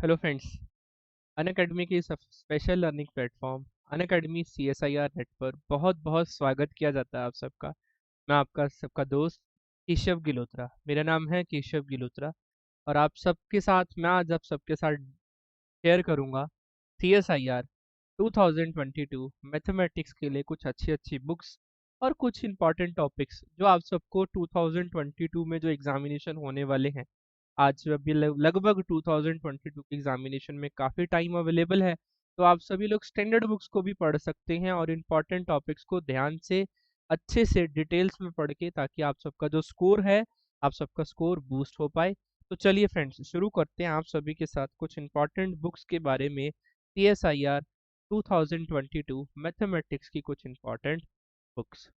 Hello friends. Unacademy की special learning platform Unacademy CSIR net पर बहुत बहुत स्वागत किया जाता है आप सबका। मैं आपका सबका दोस्त केशव गिलोत्रा। मेरा नाम है केशव गिलोत्रा और आप सबके साथ मैं आज आप सबके साथ शेयर करूंगा CSIR 2022 मैथमेटिक्स के लिए कुछ अच्छी अच्छी बुक्स और कुछ इंपॉर्टेंट टॉपिक्स जो आप सबको 2022 में जो एग्जामिनेशन होने वाले हैं। आज अभी लगभग 2022 की एग्जामिनेशन में काफ़ी टाइम अवेलेबल है, तो आप सभी लोग स्टैंडर्ड बुक्स को भी पढ़ सकते हैं और इम्पॉर्टेंट टॉपिक्स को ध्यान से अच्छे से डिटेल्स में पढ़ के, ताकि आप सबका जो स्कोर है, आप सबका स्कोर बूस्ट हो पाए। तो चलिए फ्रेंड्स, शुरू करते हैं आप सभी के साथ कुछ इम्पॉर्टेंट बुक्स के बारे में। CSIR 2022 मैथमेटिक्स की कुछ इम्पॉर्टेंट बुक्स,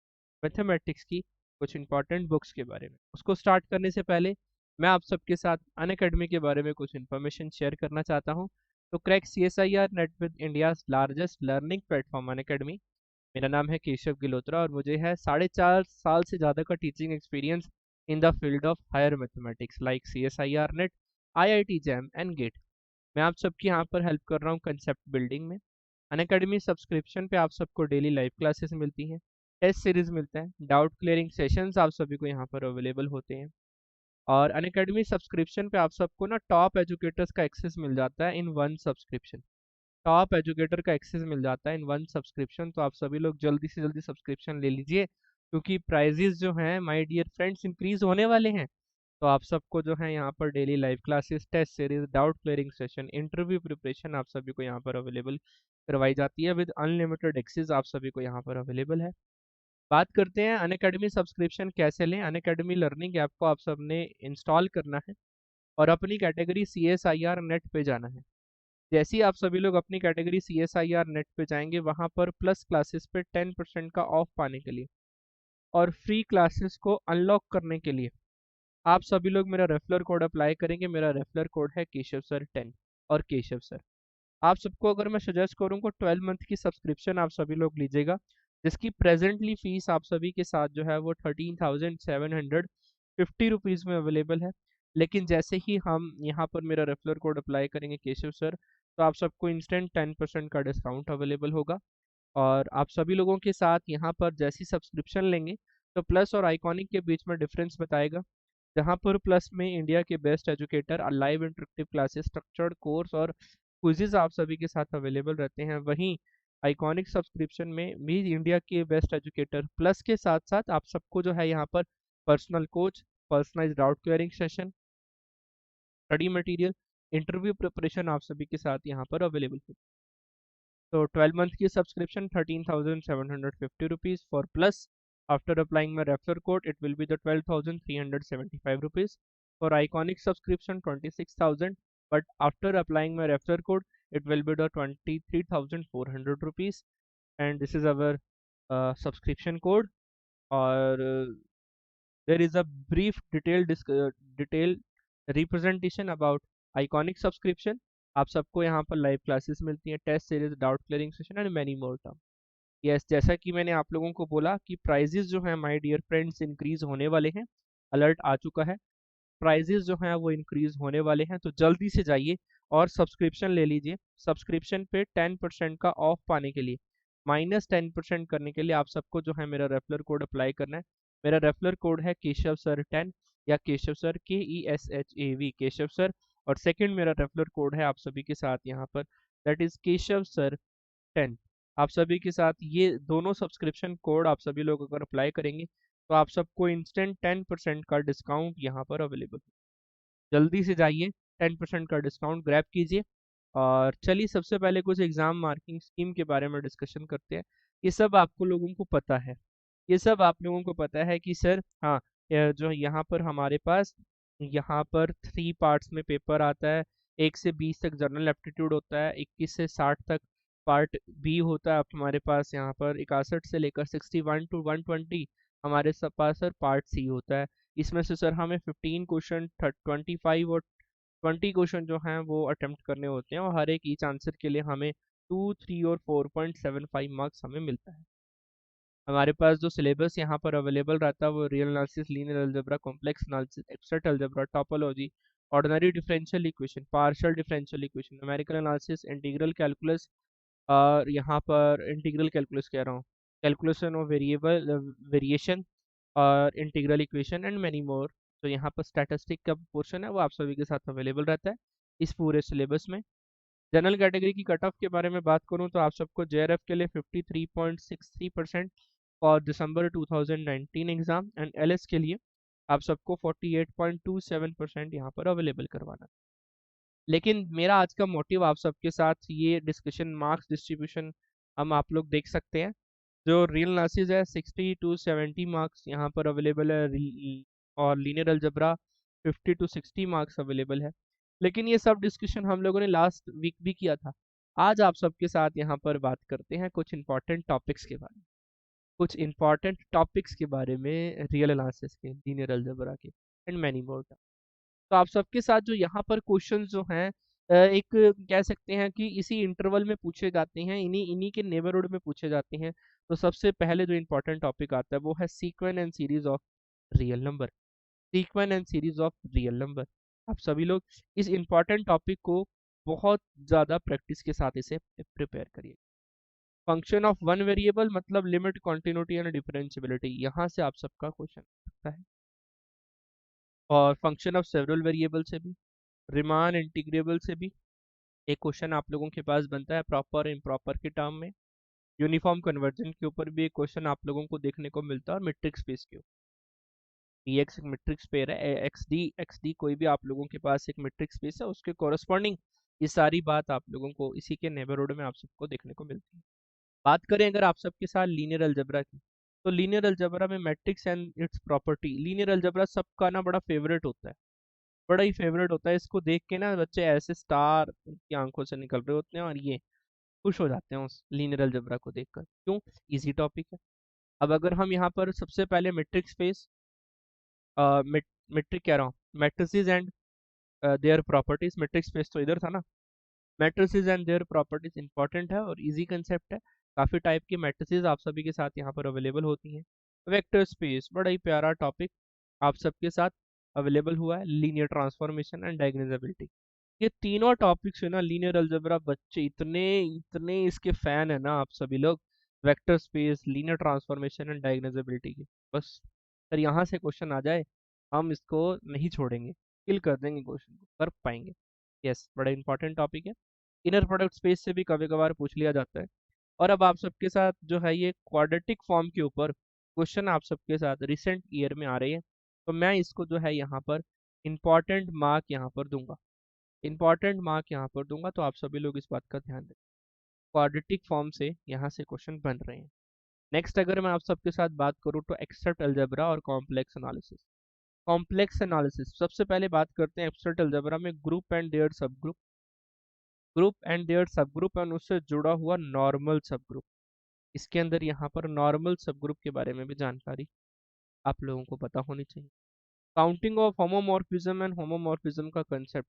मैथमेटिक्स की कुछ इम्पॉर्टेंट बुक्स के बारे में। उसको स्टार्ट करने से पहले मैं आप सबके साथ अनअकैडमी के बारे में कुछ इन्फॉर्मेशन शेयर करना चाहता हूँ। तो crack CSIR net with India's largest learning platform Unacademy. मेरा नाम है केशव गिलोत्रा और मुझे है 4.5 साल से ज़्यादा का teaching experience in the field of higher mathematics like CSIR NET, IIT JAM and GATE. मैं आप सबकी यहाँ पर हेल्प कर रहा हूँ कंसेप्ट बिल्डिंग में। अनअकैडमी सब्सक्रिप्शन पे आप सबको डेली लाइव क्लासेस मिलती हैं, टेस्ट सीरीज मिलता है, डाउट क्लियरिंग सेशंस आप सभी को यहाँ पर अवेलेबल होते हैं। और अनअकैडमी सब्सक्रिप्शन पे आप सबको ना टॉप एजुकेटर्स का एक्सेस मिल जाता है in one subscription. Top educator का एक्सेस मिल जाता है इन वन सब्सक्रिप्शन। तो आप सभी लोग जल्दी से जल्दी सब्सक्रिप्शन ले लीजिए, क्योंकि प्राइजेस जो हैं माय डियर फ्रेंड्स इंक्रीज होने वाले हैं। तो आप सबको जो है यहाँ पर daily live classes, test series, doubt clearing session, interview preparation आप सभी को यहाँ पर अवेलेबल करवाई जाती है विद अनलिमिटेड एक्सेस। आप सभी को यहाँ पर अवेलेबल है। बात करते हैं अनअकैडमी सब्सक्रिप्शन कैसे लें। अनअकैडमी लर्निंग ऐप को आप सबने इंस्टॉल करना है और अपनी कैटेगरी CSIR नेट पे जाना है। जैसे ही आप सभी लोग अपनी कैटेगरी CSIR नेट पे जाएंगे, वहां पर प्लस क्लासेस पे 10% का ऑफ पाने के लिए और फ्री क्लासेस को अनलॉक करने के लिए आप सभी लोग मेरा रेफरल कोड अप्लाई करेंगे। मेरा रेफरल कोड है केशव सर 10 और केशव सर। आप सबको अगर मैं सजेस्ट करूँ तो 12 मंथ की सब्सक्रिप्शन आप सभी लोग लीजिएगा, जिसकी प्रेजेंटली फीस आप सभी के साथ जो है वो 13,750 में अवेलेबल है। लेकिन जैसे ही हम यहाँ पर मेरा रेफरल कोड अप्लाई करेंगे केशव सर, तो आप सबको इंस्टेंट 10% का डिस्काउंट अवेलेबल होगा। और आप सभी लोगों के साथ यहाँ पर जैसी सब्सक्रिप्शन लेंगे, तो प्लस और आइकॉनिक के बीच में डिफरेंस बताएगा। जहाँ पर प्लस में इंडिया के best educator, live interactive classes, structured course और क्विजेज आप सभी के साथ अवेलेबल रहते हैं, वहीं आइकॉनिक सब्सक्रिप्शन में भी इंडिया के बेस्ट एजुकेटर प्लस के साथ साथ आप सबको जो है यहाँ पर personal coach, personalize doubt clearing session, study material, interview preparation आप सभी के साथ यहाँ पर अवेलेबल है। तो 12 मंथ की subscription 13,750 for plus. After applying my refer code it will be the 12,375 rupees. For iconic subscription 26,000, but after applying my refer code it will be the 23,400 rupees, and this is our subscription code. और there is a brief detailed representation about iconic subscription. आप सबको यहाँ पर live classes मिलती हैं, test series, doubt clearing session and many more term. Yes, जैसा कि मैंने आप लोगों को बोला कि प्राइजेस जो हैं माय डियर फ्रेंड्स इंक्रीज होने वाले हैं। अलर्ट आ चुका है, प्राइजेस जो हैं वो इंक्रीज होने वाले हैं। तो जल्दी से जाइए और सब्सक्रिप्शन ले लीजिए। सब्सक्रिप्शन पे 10% का ऑफ पाने के लिए, -10% करने के लिए आप सबको जो है मेरा रेफरल कोड अप्लाई करना है। मेरा रेफरल कोड है केशव सर 10 या Keshav sir KESHAV Keshav sir. और सेकंड मेरा रेफरल कोड है आप सभी के साथ यहाँ पर, दैट इज केशव सर 10। आप सभी के साथ ये दोनों सब्सक्रिप्शन कोड आप सभी लोग अगर अप्लाई करेंगे, तो आप सबको इंस्टेंट 10% का डिस्काउंट यहाँ पर अवेलेबल है। जल्दी से जाइए, 10% का डिस्काउंट ग्रैब कीजिए। और चलिए सबसे पहले कुछ एग्जाम मार्किंग स्कीम के बारे में डिस्कशन करते हैं। ये सब आपको लोगों को पता है, ये सब आप लोगों को पता है कि सर हाँ, जो यहाँ पर हमारे पास यहाँ पर 3 पार्ट्स में पेपर आता है। 1 से 20 तक जनरल एप्टीट्यूड होता है, 21 से 60 तक पार्ट बी होता है। अब हमारे पास यहाँ पर 61 से लेकर 61 to 120 हमारे सब पास सर पार्ट सी होता है। इसमें से सर हमें 15 क्वेश्चन, 25 और 20 क्वेश्चन जो हैं वो अटेम्प्ट करने होते हैं, और हर एक ईच आंसर के लिए हमें 2, 3 और 4.75 मार्क्स हमें मिलता है। हमारे पास जो सिलेबस यहाँ पर अवेलेबल रहता है वो real analysis, linear algebra, complex analysis, extract algebra, topology, ordinary differential equation, partial differential equation, numerical analysis, integral calculus, और यहाँ पर इंटीग्रल कैलकुलस कह रहा हूँ, कैलकुलेशन ऑफ वेरिएबल वेरिएशन, और इंटीग्रल इक्वेशन एंड मैनी मोर। तो यहाँ पर स्टैटिस्टिक का पोर्शन है वो आप सभी के साथ अवेलेबल रहता है इस पूरे सिलेबस में। जनरल कैटेगरी की कट ऑफ के बारे में बात करूं तो आप सबको जेआरएफ के लिए 53.63% और दिसंबर 2019 एग्जाम, एंड एलएस के लिए आप सबको 48.27% यहाँ पर अवेलेबल करवाना। लेकिन मेरा आज का मोटिव आप सबके साथ ये डिस्कशन, मार्क्स डिस्ट्रीब्यूशन हम आप लोग देख सकते हैं। जो रियल एनालिसिस है 60 to 70 मार्क्स यहाँ पर अवेलेबल है, और linear algebra 50 to 60 marks available है। लेकिन ये सब डिस्कशन हम लोगों ने लास्ट वीक भी किया था। आज आप सबके साथ यहाँ पर बात करते हैं कुछ इंपॉर्टेंट टॉपिक्स के बारे में, कुछ इंपॉर्टेंट टॉपिक्स के बारे में, रियल एनालिसिस के, लीनियर अलजेब्रा के, एंड मैनी मोर। तो आप सबके साथ जो यहाँ पर क्वेश्चंस जो हैं एक कह सकते हैं कि इसी इंटरवल में पूछे जाते हैं, इन्हीं इन्हीं के नेबरहुड में पूछे जाते हैं। तो सबसे पहले जो इंपॉर्टेंट टॉपिक आता है वो है sequence and series of real number, sequence and series of real number. आप सभी लोग इस इंपॉर्टेंट टॉपिक को बहुत ज़्यादा प्रैक्टिस के साथ इसे प्रिपेयर करिए। फंक्शन ऑफ वन वेरिएबल मतलब लिमिट, कॉन्टिन्यूटी एंड डिफरेंशियबिलिटी, यहाँ से आप सबका क्वेश्चन सकता है। और फंक्शन ऑफ सेवरल वेरिएबल से भी, रिमान इंटीग्रेबल से भी एक क्वेश्चन आप लोगों के पास बनता है प्रॉपर इम्प्रॉपर के टर्म में। यूनिफॉर्म कन्वर्जन के ऊपर भी एक क्वेश्चन आप लोगों को देखने को मिलता है, और मैट्रिक्स स्पेस के ऊपर, एक्स एक मैट्रिक्स पेयर है, एक्स डी कोई भी आप लोगों के पास एक मैट्रिक्स स्पेस है, उसके कॉरस्पॉन्डिंग ये सारी बात आप लोगों को इसी के नेबरहुड में आप सबको देखने को मिलती है। बात करें अगर आप सबके साथ लीनियर अलजेब्रा की, तो लीनियर अलजेब्रा में matrix and it's property, linear algebra सबका ना बड़ा फेवरेट होता है, बड़ा ही फेवरेट होता है। इसको देख के ना बच्चे ऐसे स्टार उनकी आंखों से निकल रहे होते हैं, और ये खुश हो जाते हैं उस लीनियर अलजेब्रा को देखकर। क्यों? इजी टॉपिक है। अब अगर हम यहाँ पर सबसे पहले मैट्रिक स्पेस, मैट्रिक कह रहा हूँ, matrices and their properties, matric space तो इधर था ना, matrices and their properties important है और इजी कंसेप्ट है। काफ़ी टाइप की मैट्रिसेस आप सभी के साथ यहाँ पर अवेलेबल होती हैं। वेक्टर स्पेस बड़ा ही प्यारा टॉपिक आप सबके साथ अवेलेबल हुआ है। लीनियर ट्रांसफॉर्मेशन एंड डायगोनलाइजेबिलिटी, ये तीनों टॉपिक्स है ना, लीनियर अलजेब्रा बच्चे इतने इतने इसके फैन है ना आप सभी लोग, vector space, linear transformation and diagonalizability के। बस अगर यहाँ से क्वेश्चन आ जाए हम इसको नहीं छोड़ेंगे, किल कर देंगे, क्वेश्चन को कर पाएंगे। यस, बड़ा इंपॉर्टेंट टॉपिक है। इनर प्रोडक्ट स्पेस से भी कभी कभार पूछ लिया जाता है। और अब आप सबके साथ जो है ये क्वाड्रेटिक फॉर्म के ऊपर क्वेश्चन आप सबके साथ रिसेंट ईयर में आ रही है, तो मैं इसको जो है यहाँ पर इम्पॉर्टेंट मार्क यहाँ पर दूंगा, इंपॉर्टेंट मार्क यहाँ पर दूंगा। तो आप सभी लोग इस बात का ध्यान दें, क्वाड्रेटिक फॉर्म से यहाँ से क्वेश्चन बन रहे हैं। नेक्स्ट अगर मैं आप सबके साथ बात करूँ तो एक्सट्रैक्ट अलजेब्रा और कॉम्प्लेक्स एनालिसिस। कॉम्प्लेक्स एनालिसिस सबसे पहले बात करते हैं एक्सट्रैक्ट अलजेब्रा में ग्रुप एंड देयर सब ग्रुप, ग्रुप एंड देयर सब ग्रुप एंड उससे जुड़ा हुआ नॉर्मल सब ग्रुप। इसके अंदर यहाँ पर नॉर्मल सब ग्रुप के बारे में भी जानकारी आप लोगों को पता होनी चाहिए। Counting of homomorphism and homomorphism का concept,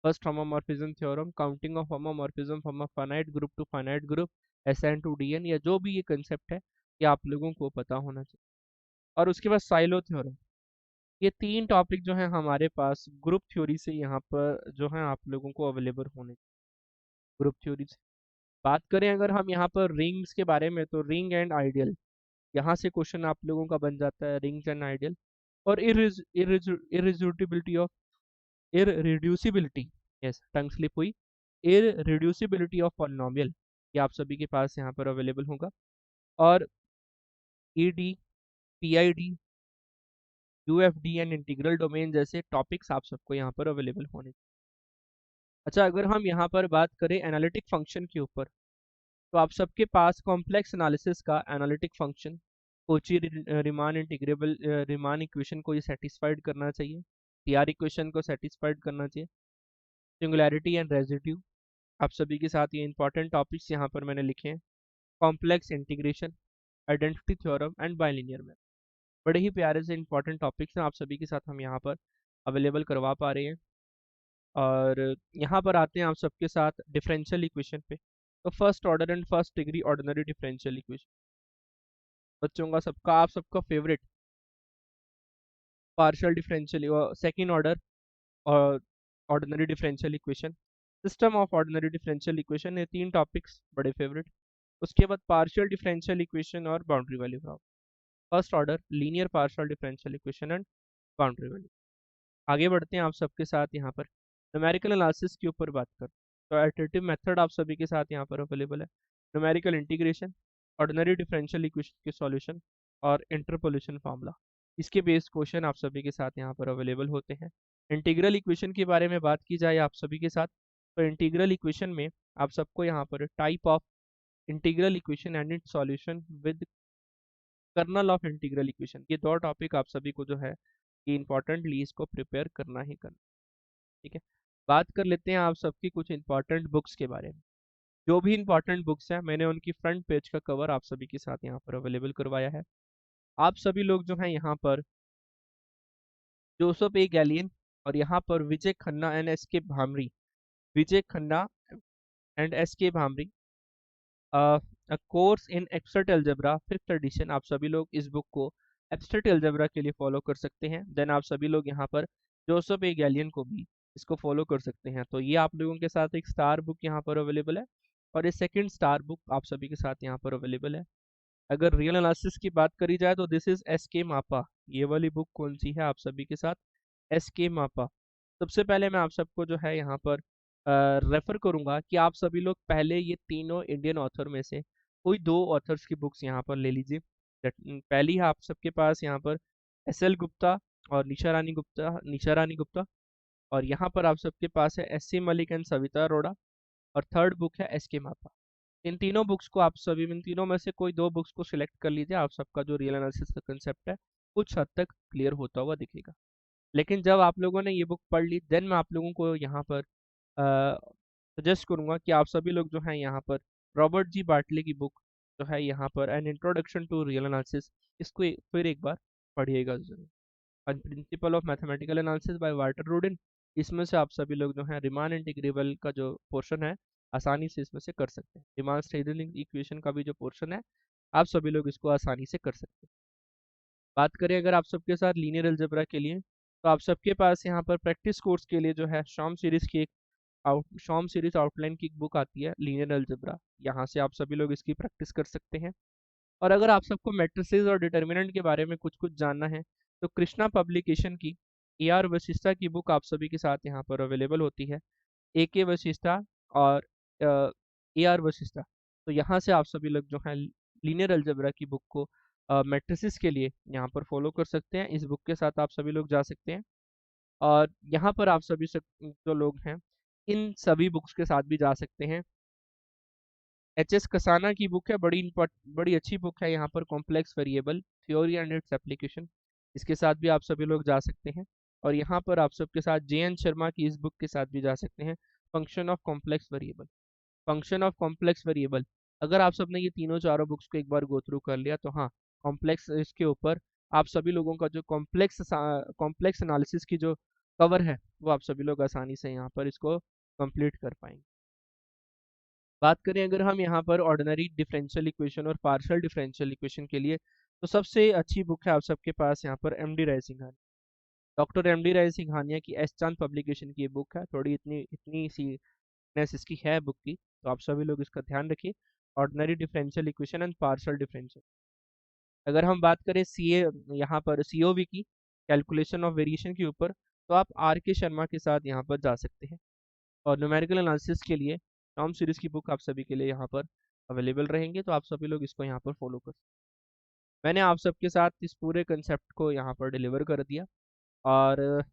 first homomorphism theorem, counting of homomorphism from a finite group to finite group, S N to D N, या जो भी ये कंसेप्ट है ये आप लोगों को पता होना चाहिए। और उसके बाद साइलो थ्योरम। ये तीन टॉपिक जो है हमारे पास ग्रुप थ्योरी से यहाँ पर जो है आप लोगों को अवेलेबल होने, ग्रुप थ्योरी से। बात करें अगर हम यहाँ पर रिंग्स के बारे में, तो रिंग एंड आइडियल, यहाँ से क्वेश्चन आप लोगों का बन जाता है, रिंग्स एंड आइडियल। और इरिड्यूसिबिलिटी ऑफ, इररिड्यूसिबिलिटी, यस टंग स्लिप हुई, इररिड्यूसिबिलिटी ऑफ पॉलिनोमियल, ये आप सभी के पास यहाँ पर अवेलेबल होगा। और ED, PID, UFD and integral domain जैसे टॉपिक्स आप सबको यहाँ पर अवेलेबल होने। अच्छा, अगर हम यहाँ पर बात करें एनालिटिक फंक्शन के ऊपर, तो आप सबके पास कॉम्प्लेक्स एनालिसिस का analytic function Kochi Riemann integrable Riemann equation को ये सेटिस्फाइड करना चाहिए, टीआर इक्वेशन को सेटिस्फाइड करना चाहिए, सिंगुलैरिटी एंड रेजिड्यू, आप सभी के साथ ये इंपॉर्टेंट टॉपिक्स यहाँ पर मैंने लिखे हैं। Complex integration, identity theorem and bilinear math, बड़े ही प्यारे से इंपॉर्टेंट टॉपिक्स हैं आप सभी के साथ हम यहाँ पर अवेलेबल करवा पा रहे हैं। और यहाँ पर आते हैं आप सबके साथ डिफरेंशियल इक्वेशन पे। तो first order and first degree ordinary differential equation, बच्चों का सबका आप सबका favourite. Partial differential, second order और ordinary differential equation, system of ordinary differential equation, ये 3 टॉपिक्स बड़े फेवरेट। उसके बाद पार्शियल डिफरेंशियल इक्वेशन और boundary value problem. First order linear partial differential equation and boundary value. आगे बढ़ते हैं आप सबके साथ यहाँ पर न्यूमेरिकल एनालिसिस के ऊपर बात कर। तो इटरेटिव मेथड आप सभी के साथ यहाँ पर अवेलेबल है। Numerical integration, ordinary differential equation के सॉल्यूशन और इंटरपोलेशन फार्मूला, इसके बेस्ड क्वेश्चन आप सभी के साथ यहाँ पर अवेलेबल होते हैं। इंटीग्रल इक्वेशन के बारे में बात की जाए आप सभी के साथ, तो इंटीग्रल इक्वेशन में आप सबको यहाँ पर type of integral equation and its solution with kernel of integral equation, ये 2 टॉपिक आप सभी को जो है कि इंपॉर्टेंटली इसको प्रिपेयर करना ही करना। ठीक है, बात कर लेते हैं आप सबकी कुछ इंपॉर्टेंट बुक्स के बारे में। जो भी इंपॉर्टेंट बुक्स हैं मैंने उनकी फ्रंट पेज का कवर आप सभी के साथ यहाँ पर अवेलेबल करवाया है। आप सभी लोग जो हैं यहाँ पर जोसेफ ए गैलियन और यहाँ पर विजय Khanna and S K Bhambri, Vijay Khanna and S K Bhambri, course in abstract algebra 5th edition, आप सभी लोग इस बुक को एब्स्ट्रैक्ट अलजेब्रा के लिए फॉलो कर सकते हैं। देन आप सभी लोग यहाँ पर जोसेफ ए गैलियन को भी इसको फॉलो कर सकते हैं। तो ये आप लोगों के साथ एक स्टार बुक यहाँ पर अवेलेबल है और ये सेकंड स्टार बुक आप सभी के साथ यहाँ पर अवेलेबल है। अगर रियल एनालिसिस की बात करी जाए तो दिस इज एस के मापा, ये वाली बुक कौन सी है आप सभी के साथ, एस के मापा। सबसे पहले मैं आप सबको जो है यहाँ पर रेफर करूंगा कि आप सभी लोग पहले ये तीनों इंडियन ऑथर में से कोई 2 ऑथर्स की बुक्स यहाँ पर ले लीजिए। पहली है आप सबके पास यहाँ पर एस एल गुप्ता और निशा रानी गुप्ता, और यहाँ पर आप सबके पास है S C Malik and Savita Arora, और थर्ड बुक है एस के मापा। इन तीनों बुक्स को आप सभी, इन तीनों में से कोई 2 बुक्स को सिलेक्ट कर लीजिए, आप सबका जो रियल एनालिसिस का कंसेप्ट है कुछ हद तक क्लियर होता हुआ दिखेगा। लेकिन जब आप लोगों ने ये बुक पढ़ ली देन मैं आप लोगों को यहाँ पर सजेस्ट करूंगा कि आप सभी लोग जो हैं यहाँ पर रॉबर्ट जी बार्टले की बुक जो है यहाँ पर an introduction to real analysis, इसको फिर एक बार पढ़िएगा जरूर। Principle of mathematical analysis by Walter Rudin, इसमें से आप सभी लोग जो है रिमान इंटीग्रेबल का जो पोर्शन है आसानी से इसमें से कर सकते हैं। रिमान स्टेडलिंग इक्वेशन का भी जो पोर्शन है आप सभी लोग इसको आसानी से कर सकते हैं। बात करें अगर आप सबके साथ लीनियर अलजेब्रा के लिए, तो आप सबके पास यहाँ पर प्रैक्टिस कोर्स के लिए जो है शॉम सीरीज की एक शॉम सीरीज आउटलाइन की एक बुक आती है लीनियर अलजेब्रा, यहाँ से आप सभी लोग इसकी प्रैक्टिस कर सकते हैं। और अगर आप सबको मैट्रिसेस और डिटर्मिनेंट के बारे में कुछ कुछ जानना है तो कृष्णा पब्लिकेशन की ए आर वशिष्ठा की बुक आप सभी के साथ यहाँ पर अवेलेबल होती है, ए के वशिष्ठा और ए आर वशिष्ठा। तो यहाँ से आप सभी लोग जो है लीनियर अलजेब्रा की बुक को मैट्रिसेस के लिए यहाँ पर फॉलो कर सकते हैं, इस बुक के साथ आप सभी लोग जा सकते हैं। और यहाँ पर आप सभी जो लोग हैं इन सभी बुक्स के साथ भी जा सकते हैं। एच एस कसाना की बुक है, बड़ी अच्छी बुक है यहाँ पर, complex variable theory and its application, इसके साथ भी आप सभी लोग जा सकते हैं। और यहाँ पर आप सबके साथ जे एन शर्मा की इस बुक के साथ भी जा सकते हैं, function of complex variable, function of complex variable. अगर आप सबने ये तीनों चारों बुक्स को एक बार गो थ्रू कर लिया तो हाँ, कॉम्प्लेक्स इसके ऊपर आप सभी लोगों का जो कॉम्प्लेक्स एनालिसिस की जो कवर है वो आप सभी लोग आसानी से यहाँ पर इसको कंप्लीट कर पाएंगे। बात करें अगर हम यहाँ पर ऑर्डिनरी डिफरेंशियल इक्वेशन और पार्शियल डिफरेंशियल इक्वेशन के लिए, तो सबसे अच्छी बुक है आप सबके पास यहाँ पर एम डी राय सिंघानिया, डॉक्टर एम डी राय सिंघानिया की एस चांद पब्लिकेशन की ये बुक है। थोड़ी इतनी इतनी सी thickness इसकी है बुक की, तो आप सभी लोग इसका ध्यान रखिए, ordinary differential equation and partial differential. अगर हम बात करें सी ए यहाँ पर सी ओ वी की कैलकुलेशन ऑफ वेरिएशन के ऊपर, तो आप आर के शर्मा के साथ यहाँ पर जा सकते हैं। और न्यूमेरिकल एनालिसिस के लिए टॉम सीरीज की बुक आप सभी के लिए यहाँ पर अवेलेबल रहेंगे, तो आप सभी लोग इसको यहाँ पर फॉलो कर सकते हैं। मैंने आप सबके साथ इस पूरे कंसेप्ट को यहाँ पर डिलीवर कर दिया। और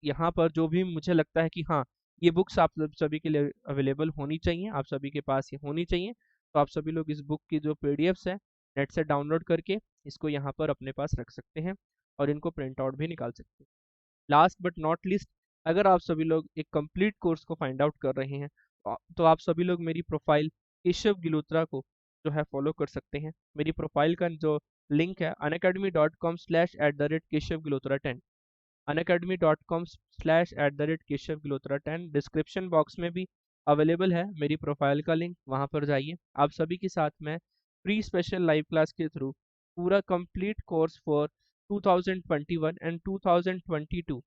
यहाँ पर जो भी मुझे लगता है कि हाँ ये बुक्स आप सभी के लिए अवेलेबल होनी चाहिए, आप सभी के पास ये होनी चाहिए, तो आप सभी लोग इस बुक की जो पीडीएफ्स है नेट से डाउनलोड करके इसको यहाँ पर अपने पास रख सकते हैं और इनको प्रिंट आउट भी निकाल सकते हैं। लास्ट बट नॉट लिस्ट, अगर आप सभी लोग एक कंप्लीट कोर्स को फाइंड आउट कर रहे हैं तो आप सभी लोग मेरी प्रोफाइल केशव गिलोत्रा को जो है फॉलो कर सकते हैं। मेरी प्रोफाइल का जो लिंक है unacademy.com/@केशव गिलोत्रा 10, unacademy.com/@केशव गिलोत्रा 10, डिस्क्रिप्शन बॉक्स में भी अवेलेबल है मेरी प्रोफाइल का लिंक, वहां पर जाइए। आप सभी के साथ मैं फ्री स्पेशल लाइव क्लास के थ्रू पूरा कंप्लीट कोर्स फॉर 2021 एंड 2022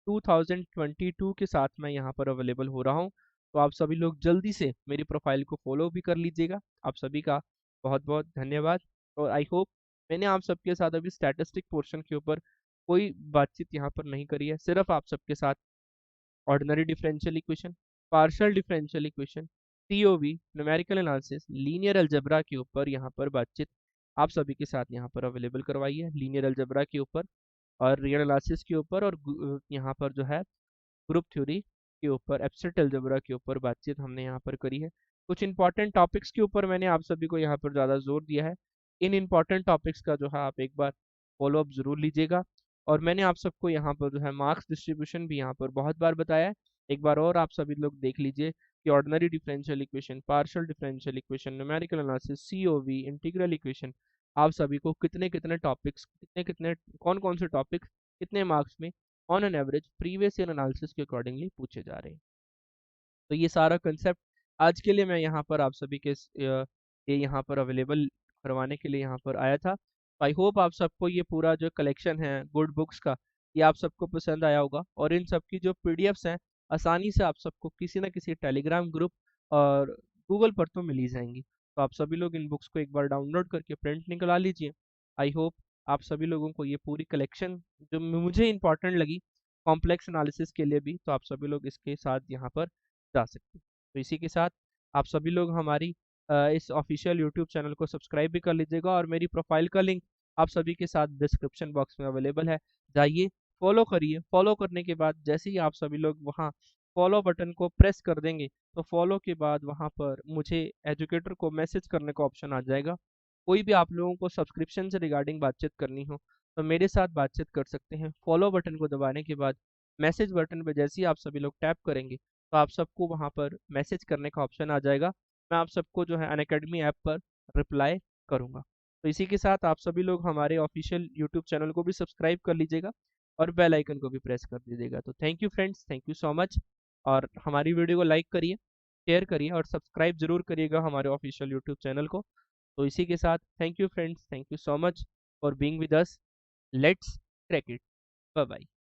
2022 के साथ मैं यहाँ पर अवेलेबल हो रहा हूँ। तो आप सभी लोग जल्दी से मेरी प्रोफाइल को फॉलो भी कर लीजिएगा। आप सभी का बहुत बहुत धन्यवाद। और आई होप मैंने आप सबके साथ अभी स्टैटिस्टिक पोर्शन के ऊपर कोई बातचीत यहाँ पर नहीं करी है, सिर्फ आप सबके साथ ordinary differential equation, partial differential equation, TOV, numerical analysis, linear algebra के ऊपर यहाँ पर बातचीत आप सभी के साथ यहाँ पर अवेलेबल करवाई है। लीनियर अलजेब्रा के ऊपर और रियल एनालिसिस के ऊपर और यहाँ पर जो है ग्रुप थ्योरी के ऊपर, एब्स्ट्रैक्ट अलजेब्रा के ऊपर बातचीत हमने यहाँ पर करी है। कुछ इंपॉर्टेंट टॉपिक्स के ऊपर मैंने आप सभी को यहाँ पर ज़्यादा जोर दिया है। इन इंपॉर्टेंट टॉपिक्स का जो है आप एक बार फॉलो अप जरूर लीजिएगा। और मैंने आप सबको यहाँ पर जो है मार्क्स डिस्ट्रीब्यूशन भी यहाँ पर बहुत बार बताया है। एक बार और आप सभी लोग देख लीजिए कि ordinary differential equation, partial differential equation, numerical analysis, CoV, integral equation, आप सभी को कितने कितने टॉपिक्स, कितने कितने कौन कौन से टॉपिक्स कितने मार्क्स में on an average previous year analysis के अकॉर्डिंगली पूछे जा रहे हैं। तो ये सारा कंसेप्ट आज के लिए मैं यहाँ पर आप सभी के ये यहाँ पर अवेलेबल करवाने के लिए यहाँ पर आया था। आई होप आप सबको ये पूरा जो कलेक्शन है गुड बुक्स का, ये आप सबको पसंद आया होगा। और इन सब की जो पीडीएफ्स हैं आसानी से आप सबको किसी ना किसी टेलीग्राम ग्रुप और गूगल पर तो मिल ही जाएंगी। तो आप सभी लोग इन बुक्स को एक बार डाउनलोड करके प्रिंट निकला लीजिए। आई होप आप सभी लोगों को ये पूरी कलेक्शन जो मुझे इंपॉर्टेंट लगी कॉम्प्लेक्स एनालिसिस के लिए भी, तो आप सभी लोग इसके साथ यहाँ पर जा सकते हैं। तो इसी के साथ आप सभी लोग हमारी इस ऑफिशियल यूट्यूब चैनल को सब्सक्राइब भी कर लीजिएगा और मेरी प्रोफाइल का लिंक आप सभी के साथ डिस्क्रिप्शन बॉक्स में अवेलेबल है। जाइए फॉलो करिए। फॉलो करने के बाद जैसे ही आप सभी लोग वहाँ फॉलो बटन को प्रेस कर देंगे तो फॉलो के बाद वहाँ पर मुझे एजुकेटर को मैसेज करने का ऑप्शन आ जाएगा। कोई भी आप लोगों को सब्सक्रिप्शन से रिगार्डिंग बातचीत करनी हो तो मेरे साथ बातचीत कर सकते हैं। फॉलो बटन को दबाने के बाद मैसेज बटन पे जैसे ही आप सभी लोग टैप करेंगे तो आप सबको वहाँ पर मैसेज करने का ऑप्शन आ जाएगा। मैं आप सबको जो है अनअकैडमी ऐप पर रिप्लाई करूँगा। तो इसी के साथ आप सभी लोग हमारे ऑफिशियल यूट्यूब चैनल को भी सब्सक्राइब कर लीजिएगा और बेल आइकन को भी प्रेस कर दीजिएगा। तो thank you friends, thank you so much. और हमारी वीडियो को लाइक करिए, शेयर करिए और सब्सक्राइब जरूर करिएगा हमारे ऑफिशियल यूट्यूब चैनल को। तो इसी के साथ thank you friends, thank you so much for being with us. Let's crack it. Bye bye.